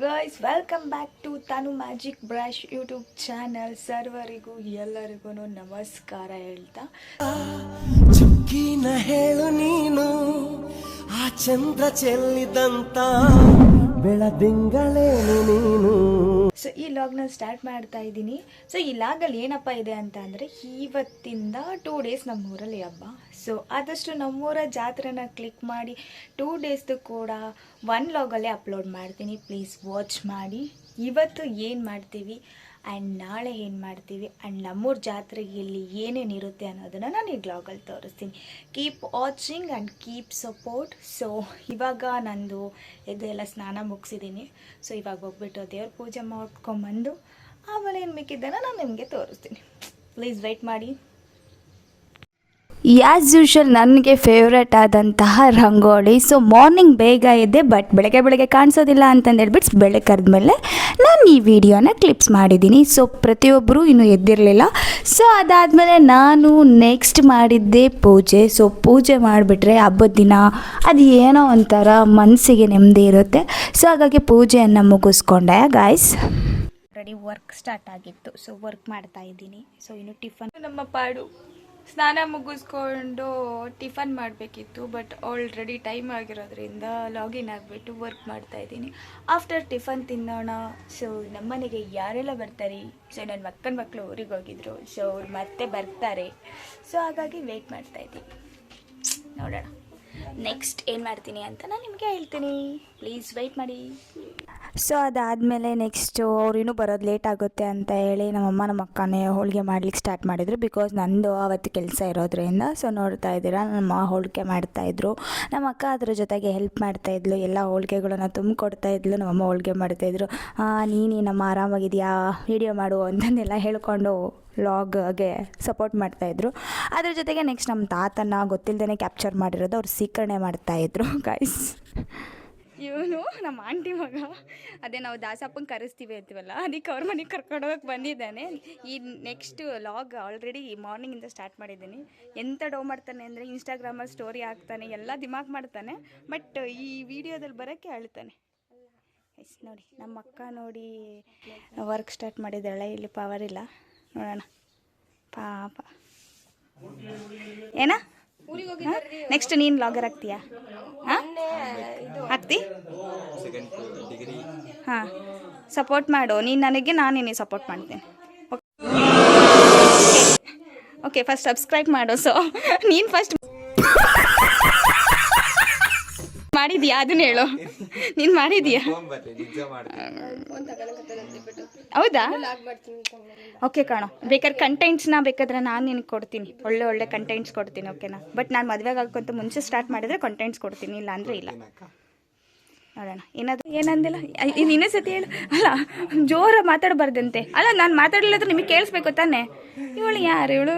Guys, welcome back to ತಾನು magic brush YouTube channel. ಸರ್ವರಿಗೂ ಎಲ್ಲರಿಗೂ ನಮಸ್ಕಾರ ಹೇಳ್ತಾ, ಚುಕ್ಕಿನ ಹೇಳು ನೀನು ಆ ಚಂದ್ರ ಚೆಲ್ಲಿದಂತ ಬೆಳದಿಂಗಳೇನು ನೀನು. ಸೊ ಈ ಲಾಗ್ನ ಸ್ಟಾರ್ಟ್ ಮಾಡ್ತಾ ಇದ್ದೀನಿ. ಸೊ ಈ ಲಾಗಲ್ಲಿ ಏನಪ್ಪ ಇದೆ ಅಂತ ಅಂದರೆ, ಇವತ್ತಿಂದ 2 ಡೇಸ್ ನಮ್ಮೂರಲ್ಲಿ ಹಬ್ಬ. ಸೊ ಆದಷ್ಟು ನಮ್ಮೂರ ಜಾತ್ರೆನ ಕ್ಲಿಕ್ ಮಾಡಿ 2 ಡೇಸ್ದು ಕೂಡ 1 ಲಾಗಲ್ಲೇ ಅಪ್ಲೋಡ್ ಮಾಡ್ತೀನಿ. ಪ್ಲೀಸ್ ವಾಚ್ ಮಾಡಿ. ಇವತ್ತು ಏನು ಮಾಡ್ತೀವಿ ಆ್ಯಂಡ್ ನಾಳೆ ಏನು ಮಾಡ್ತೀವಿ ಆ್ಯಂಡ್ ನಮ್ಮೂರ ಜಾತ್ರೆಯಲ್ಲಿ ಏನೇನಿರುತ್ತೆ ಅನ್ನೋದನ್ನು ನಾನು ಈ ವ್ಲಾಗಲ್ಲಿ ತೋರಿಸ್ತೀನಿ. Keep watching and keep support. So ಇವಾಗ ನಂದು ಇದೆಲ್ಲ ಸ್ನಾನ ಮುಗಿಸಿದ್ದೀನಿ. ಸೊ ಇವಾಗ ಹೋಗ್ಬಿಟ್ಟು ದೇವ್ರ ಪೂಜೆ ಮಾಡ್ಕೊಂಬಂದು ಆಮೇಲೆ ಏನು ಮಿಕ್ಕಿದ್ದನ್ನು ನಾನು ನಿಮಗೆ ತೋರಿಸ್ತೀನಿ. ಪ್ಲೀಸ್ ವೆಯ್ಟ್ ಮಾಡಿ. ಆ್ಯಸ್ ಯೂಶುವಲ್ ನನಗೆ ಫೇವ್ರೇಟ್ ಆದಂತಹ ರಂಗೋಲಿ. ಸೊ ಮಾರ್ನಿಂಗ್ ಬೇಗ ಎದ್ದೆ, ಬಟ್ ಬೆಳಗ್ಗೆ ಕಾಣಿಸೋದಿಲ್ಲ ಅಂತಂದು ಹೇಳ್ಬಿಟ್ಟು ಬೆಳಗ್ಗೆ ಕರೆದ್ಮೇಲೆ ನಾನು ಈ ವಿಡಿಯೋನ ಕ್ಲಿಪ್ಸ್ ಮಾಡಿದ್ದೀನಿ. ಸೊ ಪ್ರತಿಯೊಬ್ಬರು ಇನ್ನೂ ಎದ್ದಿರಲಿಲ್ಲ. ಸೊ ಅದಾದಮೇಲೆ ನಾನು ನೆಕ್ಸ್ಟ್ ಮಾಡಿದ್ದೆ ಪೂಜೆ. ಸೊ ಪೂಜೆ ಮಾಡಿಬಿಟ್ರೆ ಹಬ್ಬದ ದಿನ ಅದು ಏನೋ ಒಂಥರ ಮನಸ್ಸಿಗೆ ನೆಮ್ಮದಿ ಇರುತ್ತೆ. ಸೊ ಹಾಗಾಗಿ ಪೂಜೆಯನ್ನು ಮುಗಿಸ್ಕೊಂಡೆ ಗಾಯ್ಸ್. ರೆಡಿ ವರ್ಕ್ ಸ್ಟಾರ್ಟ್ ಆಗಿತ್ತು. ಸೊ ವರ್ಕ್ ಮಾಡ್ತಾ ಇದ್ದೀನಿ. ಸೊ ಇನ್ನು ಟಿಫನ್ ನಮ್ಮ ಪಾಡು ಸ್ನಾನ ಮುಗಿಸ್ಕೊಂಡು ಟಿಫನ್ ಮಾಡಬೇಕಿತ್ತು, ಬಟ್ ಆಲ್ರೆಡಿ ಟೈಮ್ ಆಗಿರೋದ್ರಿಂದ ಲಾಗಿನ್ ಆಗಿಬಿಟ್ಟು ವರ್ಕ್ ಮಾಡ್ತಾಯಿದ್ದೀನಿ. ಆಫ್ಟರ್ ಟಿಫನ್ ತಿನ್ನೋಣ. ಸೊ ನಮ್ಮನೆಗೆ ಯಾರೆಲ್ಲ ಬರ್ತಾರೆ? ಸೊ ನನ್ನ ಮಕ್ಕಳು ಊರಿಗೆ ಹೋಗಿದ್ರು. ಸೊ ಅವ್ರು ಮತ್ತೆ ಬರ್ತಾರೆ. ಸೊ ಹಾಗಾಗಿ ವೆಯ್ಟ್ ಮಾಡ್ತಾಯಿದ್ದೀನಿ. ನೋಡೋಣ ನೆಕ್ಸ್ಟ್ ಏನು ಮಾಡ್ತೀನಿ ಅಂತ ನಾನು ನಿಮಗೆ ಹೇಳ್ತೀನಿ. ಪ್ಲೀಸ್ ವೆಯ್ಟ್ ಮಾಡಿ. ಸೊ ಅದಾದಮೇಲೆ ನೆಕ್ಸ್ಟು ಅವ್ರು ಇನ್ನೂ ಬರೋದು ಲೇಟ್ ಆಗುತ್ತೆ ಅಂತ ಹೇಳಿ ನಮ್ಮ ಅಕ್ಕನೇ ಹೋಳಿಗೆ ಮಾಡ್ಲಿಕ್ಕೆ ಸ್ಟಾರ್ಟ್ ಮಾಡಿದರು. ಬಿಕಾಸ್ ನಂದು ಅವತ್ತು ಕೆಲಸ ಇರೋದ್ರಿಂದ. ಸೊ ನೋಡ್ತಾ ಇದ್ದೀರಾ, ನಮ್ಮ ಹೋಳಿಗೆ ಮಾಡ್ತಾಯಿದ್ರು. ನಮ್ಮ ಅಕ್ಕ ಅದ್ರ ಜೊತೆಗೆ ಹೆಲ್ಪ್ ಮಾಡ್ತಾಯಿದ್ಲು. ಎಲ್ಲ ಹೋಳಿಗೆಗಳನ್ನು ತುಂಬಿಕೊಡ್ತಾಯಿದ್ಲು. ನಮ್ಮಮ್ಮ ಹೋಳಿಗೆ ಮಾಡ್ತಾಯಿದ್ರು. ನೀನಮ್ಮ ಆರಾಮಾಗಿದೆಯಾ, ವೀಡಿಯೋ ಮಾಡು ಅಂತಂದೆಲ್ಲ ಹೇಳ್ಕೊಂಡು ವ್ಲಾಗ್ಗೆ ಸಪೋರ್ಟ್ ಮಾಡ್ತಾಯಿದ್ರು. ಅದ್ರ ಜೊತೆಗೆ ನೆಕ್ಸ್ಟ್ ನಮ್ಮ ತಾತನ ಗೊತ್ತಿಲ್ಲದೇ ಕ್ಯಾಪ್ಚರ್ ಮಾಡಿರೋದು ಅವ್ರು ಸ್ವೀಕರಣೆ ಮಾಡ್ತಾಯಿದ್ರು ಗೈಸ್. ಇವನು ನಮ್ಮ ಆಂಟಿ ಮಗ. ಅದೇ ನಾವು ದಾಸಪ್ಪಂಗೆ ಕರೆಸ್ತೀವಿ ಅಂತೀವಲ್ಲ, ಅದಕ್ಕೆ ಅವ್ರ ಮನೆಗೆ ಕರ್ಕೊಂಡೋಗಕ್ಕೆ ಬಂದಿದ್ದಾನೆ. ಈ ನೆಕ್ಸ್ಟ್ ಲಾಗ್ ಆಲ್ರೆಡಿ ಮಾರ್ನಿಂಗಿಂದ ಸ್ಟಾರ್ಟ್ ಮಾಡಿದ್ದೀನಿ. ಎಂಥ ಡೋ ಮಾಡ್ತಾನೆ ಅಂದರೆ, ಇನ್ಸ್ಟಾಗ್ರಾಮಲ್ಲಿ ಸ್ಟೋರಿ ಹಾಕ್ತಾನೆ, ಎಲ್ಲ ದಿಮಾಕ್ ಮಾಡ್ತಾನೆ. ಬಟ್ ಈ ವಿಡಿಯೋದಲ್ಲಿ ಬರೋಕ್ಕೆ ಅಳ್ತಾನೆ. ಎಸ್ ನೋಡಿ, ನಮ್ಮ ಅಕ್ಕ ನೋಡಿ ವರ್ಕ್ ಸ್ಟಾರ್ಟ್ ಮಾಡಿದ್ದಾಳೆ. ಇಲ್ಲಿ ಪವರ್ ಇಲ್ಲ, ನೋಡೋಣ ಪಾಪ. ಏನ ನೆಕ್ಸ್ಟ್ ನೀನು ಲಾಗರ್ ಆಗ್ತೀಯಾ? ಆಗ್ತಿ? ಹಾಂ, ಸಪೋರ್ಟ್ ಮಾಡು ನೀನು ನನಗೆ, ನಾನು ನಿನಗೆ ಸಪೋರ್ಟ್ ಮಾಡ್ತೀನಿ. ಓಕೆ, ಫಸ್ಟ್ ಸಬ್ಸ್ಕ್ರೈಬ್ ಮಾಡು. ಸೊ ನೀನು ಫಸ್ಟ್ ಮಾಡಿದ್ಯಾ? ಅದನ್ನ ಹೇಳು, ನೀನು ಮಾಡಿದ್ಯಾ? ಹೌದಾ? ಓಕೆ ಕಣೋ, ಬೇಕಾದ್ರೆ ಕಂಟೆಂಟ್ಸ್ನ ಬೇಕಾದ್ರೆ ನಾನು ನಿನಗೆ ಕೊಡ್ತೀನಿ. ಒಳ್ಳೆ ಕಂಟೆಂಟ್ಸ್ ಕೊಡ್ತೀನಿ, ಓಕೆನಾ? ಬಟ್ ನಾನು ಮದುವೆಗೆ ಆಗೋಕ್ಕಂತ ಮುಂಚೆ ಸ್ಟಾರ್ಟ್ ಮಾಡಿದರೆ ಕಂಟೆಂಟ್ಸ್ ಕೊಡ್ತೀನಿ, ಇಲ್ಲ ಅಂದರೆ ಇಲ್ಲ. ನೋಡೋಣ. ಏನಂದಿಲ್ಲ ಇನ್ನೇ ಸತಿ ಹೇಳು. ಅಲ್ಲ, ಜೋರ ಮಾತಾಡಬಾರ್ದಂತೆ. ಅಲ್ಲ, ನಾನು ಮಾತಾಡಲಿಲ್ಲ ನಿಮಗೆ ಕೇಳಿಸ್ಬೇಕು ತಾನೆ. ಇವಳು ಯಾರು ಇವಳು?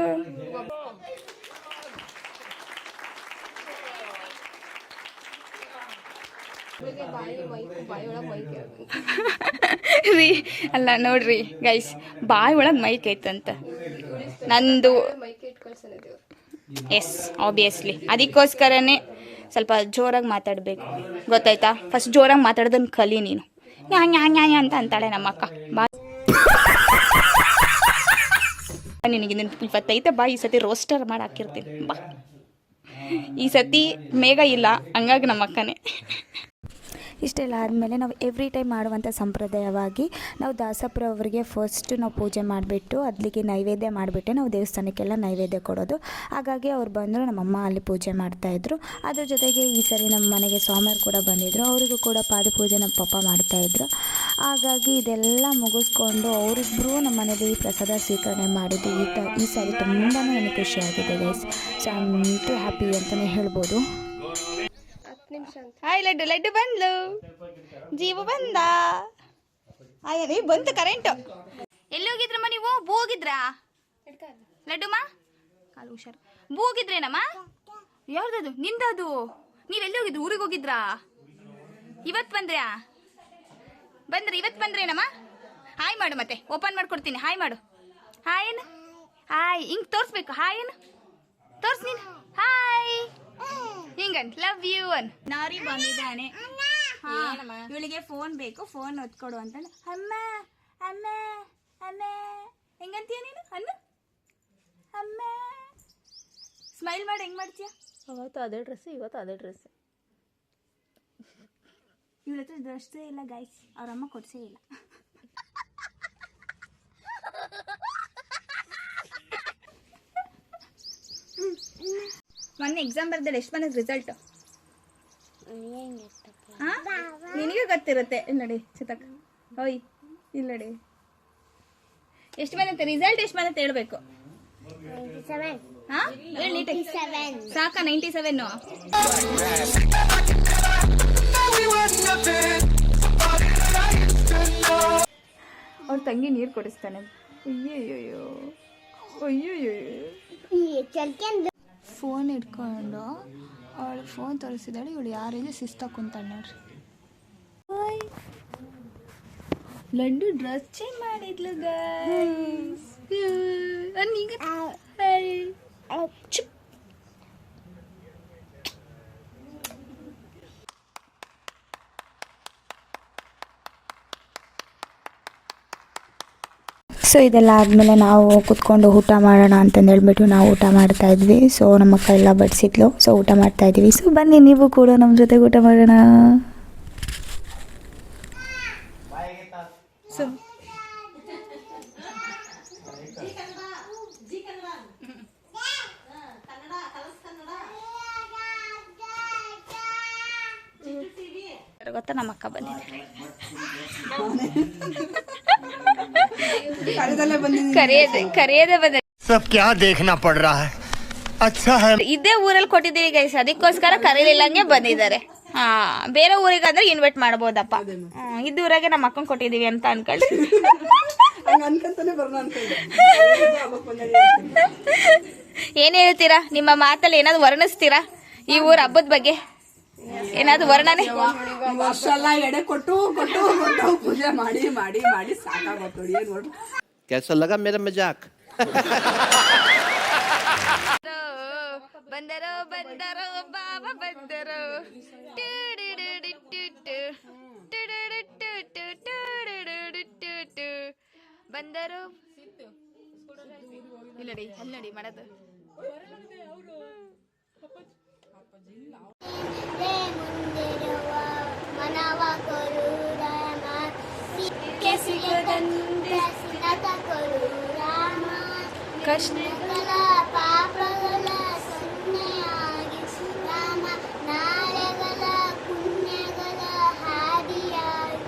ರೀ ಅಲ್ಲ ನೋಡ್ರಿ ಗೈಸ್, ಬಾಯಿ ಒಳಗೆ ಮೈಕ್ ಐತಂತ ನಂದು. ಎಸ್, ಆಬ್ವಿಯಸ್ಲಿ ಅದಕ್ಕೋಸ್ಕರನೇ ಸ್ವಲ್ಪ ಜೋರಾಗಿ ಮಾತಾಡಬೇಕು, ಗೊತ್ತಾಯ್ತಾ? ಫಸ್ಟ್ ಜೋರಾಗಿ ಮಾತಾಡೋದನ್ನು ಕಲಿ ನೀನು. ನ್ಯಾಯ ಅಂತ ಅಂತಾಳೆ ನಮ್ಮ ಅಕ್ಕ. ಬಾ ನಿನಗೆ ಇವತ್ತೈತೆ ಬಾ, ಈ ಸತಿ ರೋಸ್ಟರ್ ಮಾಡಿ ಹಾಕಿರ್ತೀನಿ ಬಾ. ಈ ಸತಿ ಮೇಘ ಇಲ್ಲ, ಹಂಗಾಗಿ ನಮ್ಮ ಅಕ್ಕನೇ. ಇಷ್ಟೆಲ್ಲ ಆದಮೇಲೆ ನಾವು ಎವ್ರಿ ಟೈಮ್ ಮಾಡುವಂಥ ಸಂಪ್ರದಾಯವಾಗಿ ನಾವು ದಾಸಪ್ಪರವರಿಗೆ ಫಸ್ಟ್ ನಾವು ಪೂಜೆ ಮಾಡಿಬಿಟ್ಟು ಅಲ್ಲಿಗೆ ನೈವೇದ್ಯ ಮಾಡಿಬಿಟ್ಟೆ ನಾವು ದೇವಸ್ಥಾನಕ್ಕೆಲ್ಲ ನೈವೇದ್ಯ ಕೊಡೋದು. ಹಾಗಾಗಿ ಅವ್ರು ಬಂದರು, ನಮ್ಮಮ್ಮ ಅಲ್ಲಿ ಪೂಜೆ ಮಾಡ್ತಾಯಿದ್ರು. ಅದ್ರ ಜೊತೆಗೆ ಈ ಸರಿ ನಮ್ಮ ಮನೆಗೆ ಸ್ವಾಮಿಯರು ಕೂಡ ಬಂದಿದ್ದರು. ಅವರಿಗೂ ಕೂಡ ಪಾದಪೂಜೆ ನಮ್ಮ ಪಪ್ಪ ಮಾಡ್ತಾಯಿದ್ರು. ಹಾಗಾಗಿ ಇದೆಲ್ಲ ಮುಗಿಸ್ಕೊಂಡು ಅವರಿಬ್ಬರು ನಮ್ಮ ಮನೇಲಿ ಪ್ರಸಾದ ಸ್ವೀಕರಣೆ ಮಾಡಿದ್ದು. ಈ ಸಾರಿ ತುಂಬಾ ನನಗೆ ಖುಷಿಯಾಗಿದೆ guys. So I am too happy ಅಂತಲೇ ಹೇಳ್ಬೋದು. ಹಾಯ್ ಲಡ್ಡು ಬಂದ್ಲು, ಜೀವ ಬಂದ. ಆಯ್ಯ ಬಂತು ಕರೆಂಟು. ಎಲ್ಲಿ ಹೋಗಿದ್ರಮ್ಮ ನೀವು? ಹೋಗಿದ್ರಾ ಲಡ್ಡುಮ್ಮ? ಕಾಲು ಹುಷಾರು. ಹೋಗಿದ್ರೇನಮ್ಮ? ಯಾವ್ದದು? ನಿಂದದು? ನೀವೆಲ್ಲಿ ಹೋಗಿದ್ರು? ಊರಿಗೆ ಹೋಗಿದ್ರಾ? ಇವತ್ತು ಬಂದ್ರ್ಯಾ? ಇವತ್ತು ಬಂದ್ರೇನಮ್ಮ? ಹಾಯ್ ಮಾಡು, ಮತ್ತೆ ಓಪನ್ ಮಾಡ್ಕೊಡ್ತೀನಿ. ಹಾಯ್ ಮಾಡು. ಹಾಯ್ ಏನು? ಹಾಯ್ ಹಿಂಗೆ ತೋರಿಸ್ಬೇಕು. ಹಾಯ್ ಏನು ತೋರ್ಸ್ ನೀನು. ಹಾಯ್ ಹಿಂಗನ್ ಲವ್ ಯು ಅನ್. ನಾರಿ ಬಂದಿದ್ದಾನೆ. ಇವಳಿಗೆ ಫೋನ್ ಬೇಕು, ಫೋನ್ ಒತ್ಕೊಡು ಅಂತಂದ್ರೆ ಅಮ್ಮ ಅಮ್ಮ ಅಮ್ಮ ಹೆಂಗಂತೀಯ ನೀನು ಅನ್ನ ಅಮ್ಮ. ಸ್ಮೈಲ್ ಮಾಡಿ ಹೆಂಗ್ ಮಾಡ್ತೀಯ? ಅವತ್ತು ಅದೇ ಡ್ರೆಸ್, ಇವತ್ತು ಅದೇ ಡ್ರೆಸ್. ಇವಳ ಹತ್ರ ಡ್ರೆಸ್ಸೇ ಇಲ್ಲ ಗೈಸ್, ಅವ್ರಮ್ಮ ಕೊಡ್ಸೇ ಇಲ್ಲ. ಮೊನ್ನೆ ಎಕ್ಸಾಮ್ ಬರ್ದಲ್ಲಿ ಎಷ್ಟು ಬಂದ ರಿಸಲ್ಟ್? ನಿನಗೆ ಗೊತ್ತಿರುತ್ತೆ. ಇಲ್ಲಿ ನೋಡಿ ಚಿತಕ್, ಓಯ್ ಇಲ್ಲಿ ನೋಡಿ ಎಷ್ಟು ಬಂದತ್ತೆ ರಿಸಲ್ಟ್, ಎಷ್ಟು ಬಂದತ್ತೆ ಹೇಳ್ಬೇಕು. ಸಾಕಾ 97? ಅವ್ರ ತಂಗಿ ನೀರು ಕೊಡಿಸ್ತಾನೆ. ಅಯ್ಯಯ್ಯೋ ಫೋನ್ ಇಟ್ಕೊಂಡು ಅವಳು ಫೋನ್ ತೋರಿಸಿದಾಳೆ. ಇವಳು ಯಾರಿದೆ ಸಿಸ್ತಾ ಕುಂತಾಳೆ ನೋಡ್ರಿ. ಲಡ್ಡು ಡ್ರೆಸ್ ಚೇಂಜ್ ಮಾಡಿದ್ಲು ಗೈಸ್. ಸೊ ಇದೆಲ್ಲ ಆದಮೇಲೆ ನಾವು ಕುತ್ಕೊಂಡು ಊಟ ಮಾಡೋಣ ಅಂತಂದು ಹೇಳ್ಬಿಟ್ಟು ನಾವು ಊಟ ಮಾಡ್ತಾ ಇದ್ವಿ. ಸೊ ನಮ್ಮ ಅಕ್ಕ ಎಲ್ಲ ಬಡಿಸಿದ್ಲು. ಸೊ ಊಟ ಮಾಡ್ತಾ ಇದ್ವಿ. ಸೊ ಬನ್ನಿ ನೀವು ಕೂಡ ನಮ್ಮ ಜೊತೆಗೆ ಊಟ ಮಾಡೋಣ. ಸೊ ಗೊತ್ತಾ ನಮ್ಮ ಅಕ್ಕ ಬಂದಿದ್ದಾರೆ. ಕರೆಯದೆ ಬಂದ सब क्या देखना पड़ रहा है अच्छा है. ಇದೇ ಊರಲ್ಲಿ ಕೊಟ್ಟಿದ್ದೀವಿ ಗೈಸ್, ಅದಕ್ಕೋಸ್ಕರ ಕರೀಲಿಲ್ಲಂಗೆ ಬಂದಿದ್ದಾರೆ. ಬೇರೆ ಊರಿಗಾದ್ರೆ ಇನ್ವೈಟ್ ಮಾಡ್ಬೋದಪ್ಪ. ಇದ್ದ ಊರಾಗೆ ನಮ್ಮ ಅಕ್ಕನ್ ಕೊಟ್ಟಿದೀವಿ ಅಂತ ಅನ್ಕೊಳ್ಳಿ. ಏನ್ ಹೇಳ್ತೀರಾ? ನಿಮ್ಮ ಮಾತಲ್ಲಿ ಏನಾದ್ರು ವರ್ಣಿಸ್ತೀರಾ ಈ ಊರ ಹಬ್ಬದ ಬಗ್ಗೆ? ಏನಾದ್ರು ವರ್ಣನೆ? ವರ್ಷ ಎಲ್ಲ ಎಡೆ ಕೊಟ್ಟು ಕೊಟ್ಟು ಕೊಟ್ಟು ಪೂಜೆ ಮಾಡಿ ಮಾಡಿ ಮಾಡಿ ಸಾಕಾಗೋದು ನೋಡಿ. ಏನ್ ನೋಡಿ कैसा लगा मेरा मजाक? ಬಂದರೋ ಬಂದರೋ ಬಾಬಾ ಬಂದರೋ ಬಂದರೋ. ಇಲ್ಲ ನೋಡಿ ಅಲ್ಲಿ ನೋಡಿ ಮಾಡೋದು. ಕಷ್ಟಗಳ ಪಾಪಗಳ ಸೊನ್ನೆಯಾಗಿ ರಾಮ, ನಾಳೆಗಳ ಪುಣ್ಯಗಳ ಹಾದಿಯಾಗಿ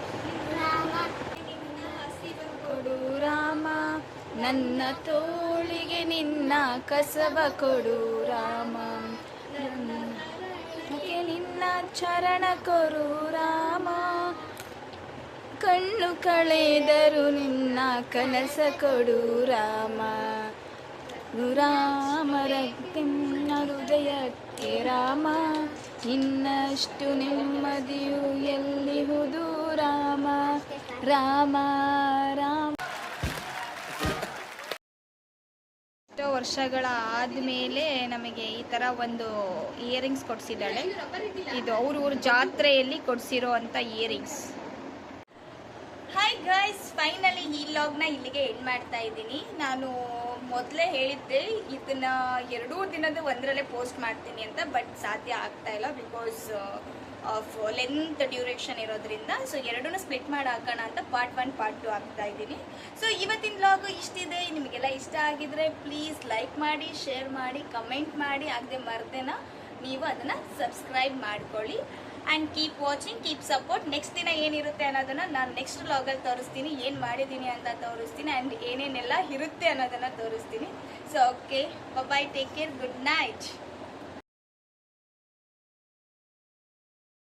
ರಾಮ, ಕೊಡು ರಾಮ, ನನ್ನ ತೋಳಿಗೆ ನಿನ್ನ ಕಸಬ ಕೊಡು ರಾಮ, ನಿನ್ನ ಚರಣ ಕೊಡು ರಾಮ, ಕಣ್ಣು ಕಳೆದರು ನಿನ್ನ ಕನಸ ಕೊಡು ರಾಮ, ರಾಮರ ನಿನ್ನ ಹೃದಯಕ್ಕೆ ರಾಮ, ಇನ್ನಷ್ಟು ನೆಮ್ಮದಿಯು ಎಲ್ಲಿಹುದು ರಾಮ, ರಾಮ ರಾಮ. ಎಷ್ಟೋ ವರ್ಷಗಳ ಆದಮೇಲೆ ನಮಗೆ ಈ ಥರ ಒಂದು ಇಯರಿಂಗ್ಸ್ ಕೊಡಿಸಿದ್ದಾಳೆ. ಇದು ಅವ್ರ ಜಾತ್ರೆಯಲ್ಲಿ ಕೊಡಿಸಿರೋ ಅಂಥ ಇಯರಿಂಗ್ಸ್. ಹಾಯ್ ಗೈಸ್, ಫೈನಲಿ ಈ ವ್ಲಾಗ್ನ ಇಲ್ಲಿಗೆ ಎಂಡ್ ಮಾಡ್ತಾ ಇದ್ದೀನಿ. ನಾನು ಮೊದಲೇ ಹೇಳಿದ್ದೆ ಇದನ್ನ 2 ದಿನದ ಒಂದರಲ್ಲೇ ಪೋಸ್ಟ್ ಮಾಡ್ತೀನಿ ಅಂತ, ಬಟ್ ಸಾಧ್ಯ ಆಗ್ತಾ ಇಲ್ಲ ಬಿಕಾಸ್ ಆಫ್ ಲೆಂತ್ ಡ್ಯೂರೇಷನ್ ಇರೋದ್ರಿಂದ. ಸೊ 2 ಸ್ಪ್ಲಿಟ್ ಮಾಡಿ ಹಾಕೋಣ ಅಂತ ಪಾರ್ಟ್ 1 ಪಾರ್ಟ್ 2 ಆಗ್ತಾ ಇದ್ದೀನಿ. ಸೊ ಇವತ್ತಿನ ವ್ಲಾಗ್ ಇಷ್ಟಿದೆ. ನಿಮಗೆಲ್ಲ ಇಷ್ಟ ಆಗಿದ್ರೆ ಪ್ಲೀಸ್ ಲೈಕ್ ಮಾಡಿ, ಶೇರ್ ಮಾಡಿ, ಕಮೆಂಟ್ ಮಾಡಿ, ಆಗದೆ ಮರ್ದೇನ ನೀವು ಅದನ್ನು ಸಬ್ಸ್ಕ್ರೈಬ್ ಮಾಡ್ಕೊಳ್ಳಿ. And keep watching, keep support. Next ದಿನ ಏನಿರುತ್ತೆ ಅನ್ನೋದನ್ನು ನಾನು ನೆಕ್ಸ್ಟ್ ವ್ಲಾಗಲ್ಲಿ ತೋರಿಸ್ತೀನಿ. ಏನು ಮಾಡಿದ್ದೀನಿ ಅಂತ ತೋರಿಸ್ತೀನಿ ಆ್ಯಂಡ್ ಏನೇನೆಲ್ಲ ಇರುತ್ತೆ ಅನ್ನೋದನ್ನು ತೋರಿಸ್ತೀನಿ. ಸೊ ಓಕೆ, ಬಾಯ್, ಟೇಕ್ ಕೇರ್, ಗುಡ್ ನೈಟ್.